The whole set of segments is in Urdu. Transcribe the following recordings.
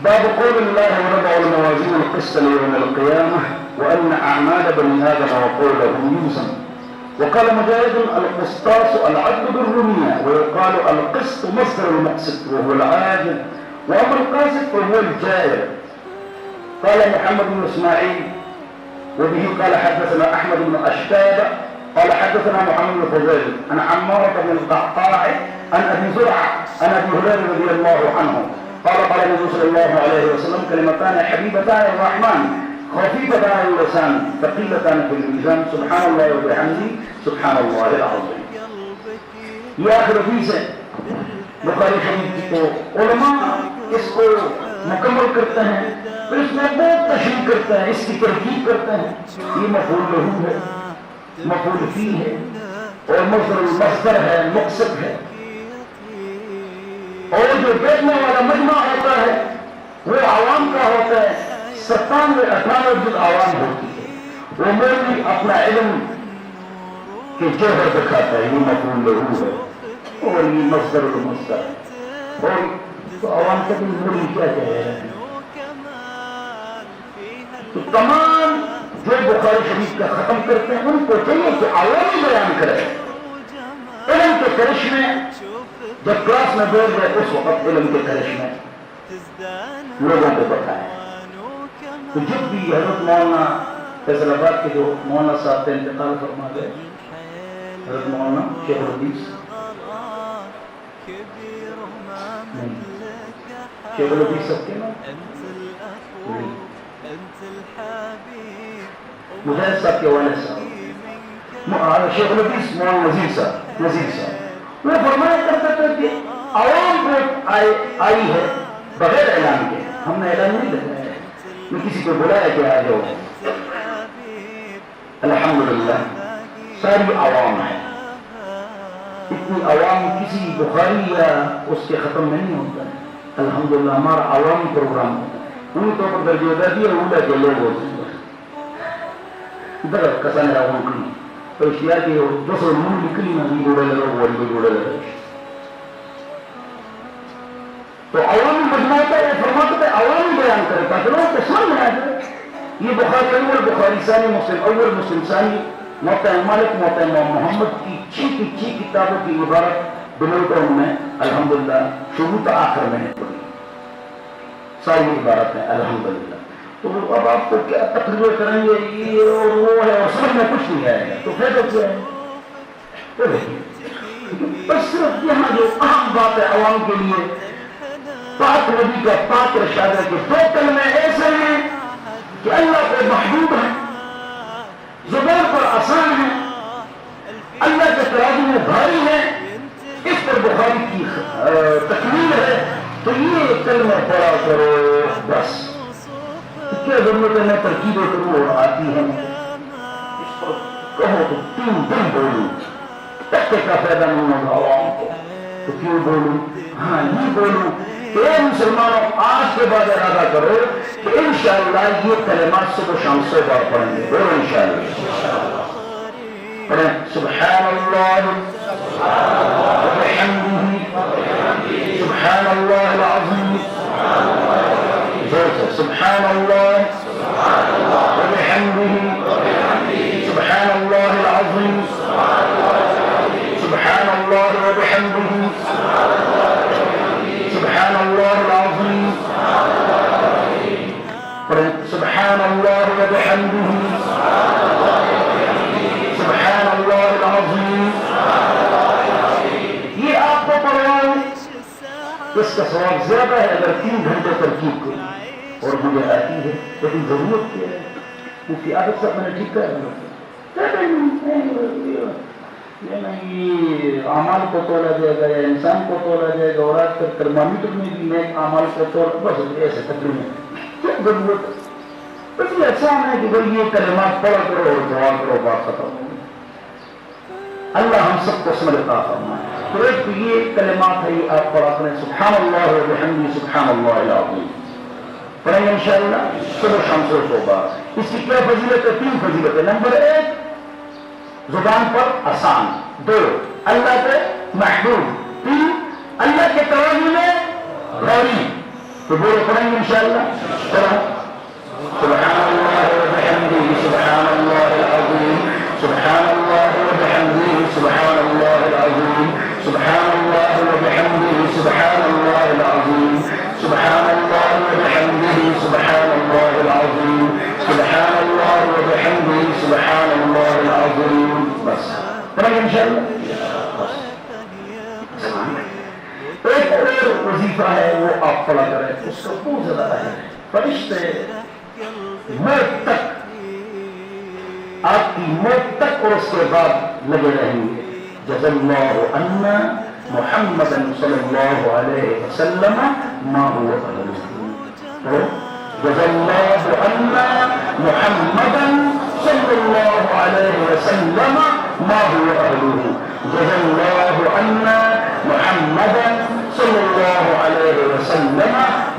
باب قول الله ونضع الموازين القسط ليوم القيامة وأن أعمال بني آدم وقولهم يوزن. وقال مجاهد القسطاس العدل بالرمية، ويقال القسط مصدر المقسط وهو العادل، وأما القاسط فهو الجائر. قال محمد بن إسماعيل وبه قال حدثنا أحمد بن أشتاب قال حدثنا محمد بن فضيل عن عمارة بن القعقاع عن أبي زرعة عن أبي هريرة رضي الله عنه قال قال النبي صلى الله عليه وسلم كلمتان حبيبتان الرحمن خفيفتان على اللسان ثقيلتان في الميزان سبحان الله وبحمده سبحان الله العظيم. یہ آخر حدیث ہے بخاری شریف کی، تو علماء اس کو مکمل کرتے ہیں، پھر اس میں بہت تشریح کرتے ہیں، اس کی ترکیب کرتے ہیں. یہ مفعول لہو ہے، مفعول فی ہے، اور مصدر المصدر ہے، مقصد ہے. اور جو بیٹھنے والا مجمع ہوتا ہے وہ عوام کا ہوتا ہے. 97-98 جز عوام ہوتی ہے. وہ مولوی اپنا علم کے جوہر دکھاتا ہے، یہ مفعول لہو ہے اور یہ مصدر المصدر ہے. اور تو عوام کا بھی مولوی کیا کہہ رہے ہیں؟ تو تمام جو بخاری شریف کا ختم کرتے ہیں ان کو چاہیے کہ عوامی بیان کرے. علم کے کرشمے جب کلاس میں بیٹھ گئے اس وقت علم کے کرشمے لوگوں کو بتائیں. تو جب بھی حضرت مولانا فیصل آباد کے جو مولانا صاحب کا انتقال فرما گئے، حضرت مولانا شیخ الحدیث شیخ الحدیث سب کے نام مجاہد صاحب کے والد صاحب شیخ الحدیث مولانا نذیر صاحب وہ فرمایا کرتے تھے کہ عوام ووٹ آئی ہے بغیر اعلان کے. ہم نے اعلان نہیں لگایا ہے، میں کسی کو بلایا کہ آ جاؤ. الحمدللہ ساری عوام ہے. اتنی عوام کسی بخاری یا اس کے ختم میں نہیں ہوتا ہے. الحمدللہ ہمارا عوامی پروگرام ہوتا ہے. انہیں طور پر درجہ دادی اور اولا کے لوگ ہوتے ہیں درد کسانے رہا ہوں تو اشیاء کی دوسرے مون نکلی نہ بھی گوڑے لگا وہ بھی گوڑے لگا. تو عوامی مجمع ہوتا ہے، فرماتا ہے عوامی بیان کرے تاکہ لوگوں کو سمجھ میں آ جائے. یہ بخاری اول، بخاری ثانی، مسلم اول، مسلم ثانی، موطا مالک، موطا امام محمد کی چھ کتابوں کی عبارت بلوٹوں میں الحمدللہ شروع تا آخر میں ہے پڑھی ساری عبارت ہے الحمدللہ. تو اب آپ کو کیا تقریر کریں گے یہ اور وہ ہے اور سمجھ میں کچھ نہیں آئے گا تو پھر کیا ہے؟ بس صرف یہاں جو اہم بات ہے عوام کے لیے پاک نبی کا پاک ارشاد ہے کہ دو کلمے ایسے ہیں کہ اللہ کو محبوب ہے، زبان پر آسان ہے، اللہ کے ترازو میں بھاری ہے. اس پر بخاری کی تکمیل ہے. تو یہ کلمہ پڑھا کرو بس. کیا ضرورت ہے میں ترکیبیں کروں اور آتی ہیں اس پر کہو تو 3 دن بولوں تک کا فائدہ نہیں ہوگا عوام کو. تو کیوں بولوں؟ ہاں یہ بولوں کہ اے مسلمانوں آج کے بعد ارادہ کرو کہ انشاءاللہ یہ کلمات صبح شام 100 بار پڑھیں گے. بولو انشاءاللہ پڑھیں سبحان اللہ وبحمدہ سبحان اللہ العظیم سبحان اللہ وبحمدہ سبحان اللہ العظیم سبحان اللہ وبحمدہ سبحان اللہ العظیم سبحان اللہ وبحمدہ سبحان اللہ العظیم. یہ آپ کو پڑھاؤں اس کا ثواب زیادہ ہے اگر 3 گھنٹے ترکیب کریں اور مجھے آتی ہے. لیکن ضرورت کیا ہے؟ مفتی عابد صاحب میں نے ٹھیک کہا نہیں اعمال کو تولا جائے گا یا انسان کو تولا جائے گا اور آج کل ترمامیٹر میں بھی نیک اعمال کو تولا بس ایسے تقریباً کیا ضرورت ہے؟ بس یہ احسان ہے کہ بھائی یہ کلمات پڑھا کرو اور دعا کرو بات ختم ہو. اللہ ہم سب کو سمجھ عطا فرمائے. تو ایک تو یہ کلمات ہے یہ آپ پڑھا کریں سبحان اللہ وبحمدہ سبحان اللہ العظیم پڑھیں گے انشاءاللہ صبح شام 100 بار. اس کی کیا فضیلت ہے؟ 3 فضیلت ہے. نمبر 1 زبان پر آسان، 2 اللہ کے محبوب، 3 اللہ کے ترازو میں بھاری. تو بولو پڑھیں گے انشاءاللہ. چلو سبحان اللہ وبحمدہ سبحان اللہ العظیم سبحان اللہ وبحمدہ سبحان اللہ العظیم سبحان اللہ وبحمدہ سبحان اللہ العظیم سبحان اللہ وبحمدہ سبحان اللہ العظیم سبحان اللہ وبحمدہ سبحان اللہ العظیم. بس پڑھیں گے انشاءاللہ. ایک اور وظیفہ ہے وہ آپ پڑھا کریں, اس کا بہت زیادہ ہے. فرشتے موت تک, آپ کی موت تک اور اس کے بعد لگے رہیں گے. جزا اللہ عنا محمد صلی اللہ علیہ وسلم ما هو اہلہ. جزا اللہ عنا محمد صلی اللہ علیہ وسلم ما هو اہلہ. جزا اللہ عنا محمد صلی اللہ علیہ وسلم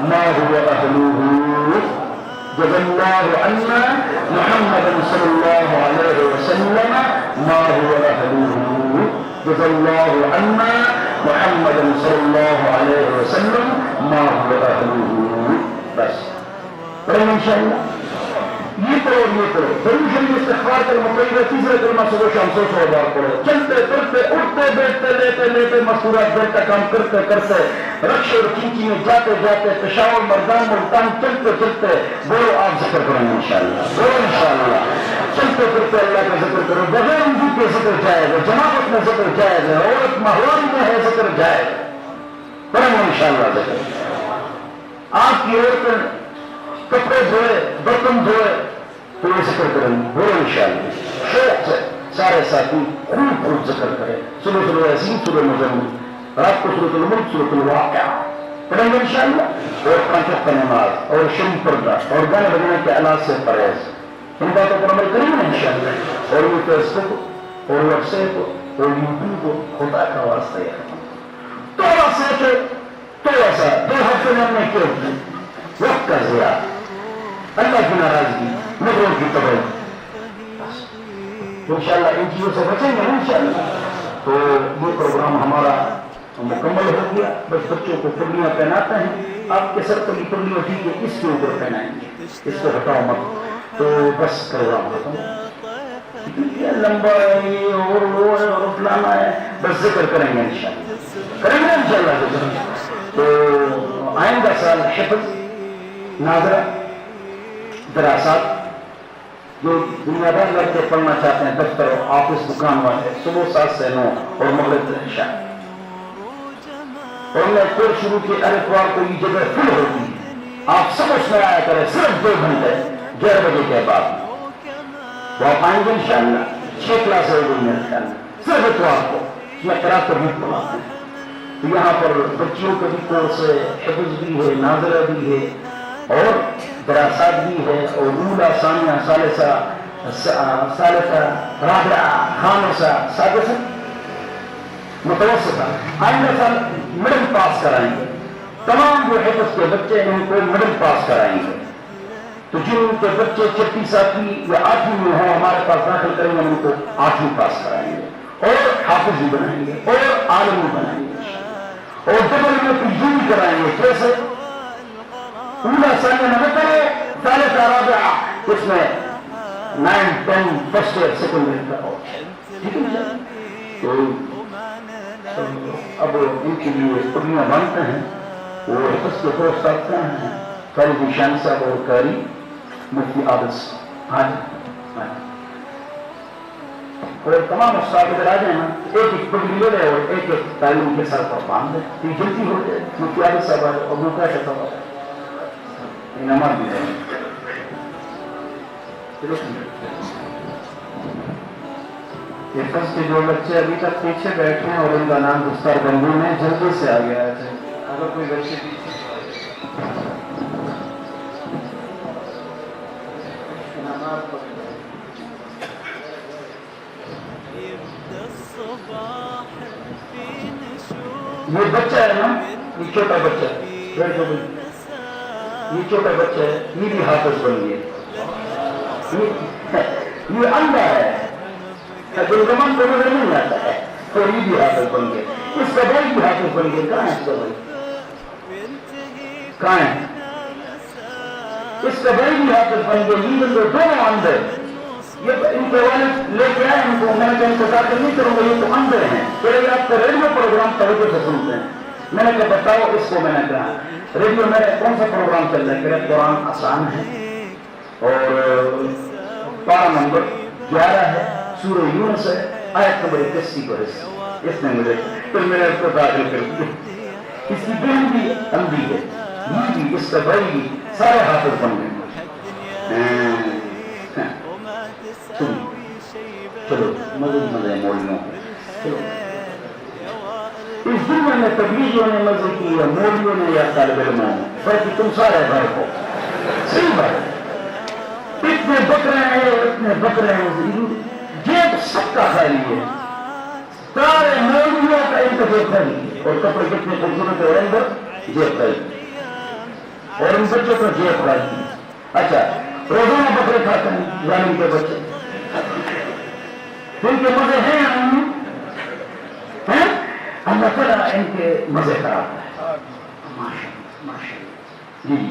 ما هو اہلہ. جزا اللہ عنا محمد صلی اللہ علیہ وسلم ما هو اہلہ. جزا اللہ عنا محمد صلی اللہ علیہ وسلم ما هو اہلہ. بس پڑھیں انشاءاللہ. یہ پڑھو یہ پڑھو. ضرور شریف استغفار کا مطلب تیسرے کلمہ صبح شام 100 بار پڑھو. چلتے پھرتے اٹھتے بیٹھتے لیتے لیتے مستورات دل کا کام کرتے کرتے رکشے اور چینچی میں جاتے جاتے پشاور مردان ملتان چلتے چلتے بولو آپ ذکر کریں انشاءاللہ. بولو انشاءاللہ. چلتے پھرتے اللہ کا ذکر کرو. بغیر وضو کے ذکر جائے گا, جماعت میں ذکر جائے گا, عورت محرم میں ہے ذکر جائے گا. پڑھیں انشاءاللہ ذکر. آپ کی عورت کپڑے دھوئے برتن دھوئے تو یہ ذکر کریں گے. بولو انشاءاللہ. شوق سے سارے ساتھی خوب خوب ذکر کریں. سورۃ العظیم سورۃ مزمل, رات کو سورۃ الملک سورۃ الواقعہ پڑھیں گے انشاءاللہ. اور 5 وقت نماز اور شریف پردہ اور گانے بجانے کے آلات سے پرہیز, ان باتوں پر عمل کریں گے انشاءاللہ. اور یہ فیس بک اور واٹس ایپ اور یوٹیوب کو خدا کا واسطہ ہے تھوڑا سا کہ تھوڑا سا 2 ہفتے میں ہم نے کیوں کی وقت کا ضیاع, اللہ کی ناراضگی, نظروں کی تباہی. انشاءاللہ ان چیزوں سے بچیں گے انشاءاللہ. تو یہ پروگرام ہمارا مکمل ہو گیا. بس بچوں کو پرلیاں پہناتے ہیں. آپ کے سر پر پرلی اٹھی کے اس کے اوپر پہنائیں گے, اس کو ہٹاؤ مت. تو بس پروگرام ختم. لمبا ہے اور وہ ہے اور فلانا ہے, بس ذکر کریں گے انشاءاللہ. کریں گے انشاءاللہ ذکر. تو آئندہ سال حفظ ناظرہ دراسات جو دنیا بھر لڑکے پڑھنا چاہتے ہیں, دفتر آفس دکان والے, صبح 7 سے 9 اور مغرب سے عشاء. اور میں کورس شروع کی اتوار کو یہ جگہ فل ہوتی ہے. آپ سب اس میں آیا کریں صرف 2 گھنٹے 11 بجے کے بعد. وہ آپ آئیں گے انشاءاللہ. 6 کلاس ہو گئی میرے خیال میں صرف اتوار کو. اس میں قرأت ترغیب پڑھاتے ہیں. تو یہاں پر بچیوں کا بھی کورس ہے, حفظ بھی ہے, ناظرہ بھی ہے اور دراسات بھی ہے, اور اولا ثانیہ ثالثہ رابعہ خامسہ سادسہ متوسطہ. آئندہ سال مڈل پاس کرائیں گے. تمام جو حفظ کے بچے ہیں ان کو مڈل پاس کرائیں گے. تو جن کے بچے 6 7 یا 8 میں ہوں ہمارے پاس داخل کریں گے, ان کو 8 پاس کرائیں گے اور حافظ بھی بنائیں گے اور عالم بھی بنائیں گے اور ڈبل میں PG بھی کرائیں گے. کیسے اولا ثانیہ نہ کرے, ثالثہ رابعہ اس میں 9 10 فرسٹ ایئر سیکنڈ ایئر کا. ٹھیک ہے. تو اب ان کے لیے پڑھیاں بنتے ہیں. وہ حفظ کے دوست آتے ہیں قاری شان صاحب اور قاری مفتی عادل صاحب. اور تمام استاد ادھر آ جائیں نا, ایک ایک پگڑی لے رہے اور ایک ایک تعلیم کے سر پر باندھ دیں. یہ جلدی ہو جائے. مفتی عادل صاحب اور موقع شکا انعامات بھی رہے. حفظ کے جو بچے ابھی تک پیچھے بیٹھے ہیں اور ان کا نام دستار بندی میں جلدی سے آ گیا ہے. اگر کوئی بچے پیچھے یہ بچہ ہے نا, یہ چھوٹا بچہ ہے, یہ چھوٹا بچہ ہے, یہ بھی حافظ بن گیا. یہ اندھا ہے, گلگمن کو نظر نہیں آتا ہے, تو یہ بھی حافظ بن گیا. اس کا بھائی بھی حافظ بن گیا. کہاں ہے اس کا بھائی؟ کہاں ہے؟ اس کا بڑی بھی حافظ بن گئے، لیکن دونوں اندر، یہ ان کے والد لے کے آئے ان کو، میں نے کہا انتظار نہیں کروں گا، یہ تو اندر ہیں، پہلے آپ کا ریڈیو پروگرام توجہ سے سنتے ہیں۔ میں نے کہا بتاؤ اس کو، میں نے کہا ریڈیو میں کون سا پروگرام چل رہا ہے؟ کہ قرآن آسان ہے اور پارہ نمبر 11 ہے، سورہ یونس ہے، آیت نمبر 81 کو ہے۔ اس نے مجھے پھر میں نے اس کو داخل کر دیا۔ اس کی بہن بھی اندھی ہے، یہ بھی، اس کا بھائی بھی، سارے حافظ بن گئے۔ چلو مزے مولوں، چلو اس دنیا میں تبلیغیوں نے مزے کی یا مولوں نے یا طالب علموں نے، بلکہ تم سارے بھائی کو صحیح بات، اتنے بکرے ہیں، اتنے بکرے ہیں، جیب سب کا خالی ہے، سارے مولوں کا انتخاب خالی ہے، اور کپڑے کتنے خوبصورت اور اندر جیب خالی، اور ان بچوں کا جیب خالی۔ اچھا روزانہ بکرے کھاتے ہیں ظالم کے بچے، ان کے مزے ہیں اللہ تعالیٰ ان کے مزے خراب ہے۔ ماشاءاللہ ماشاءاللہ جی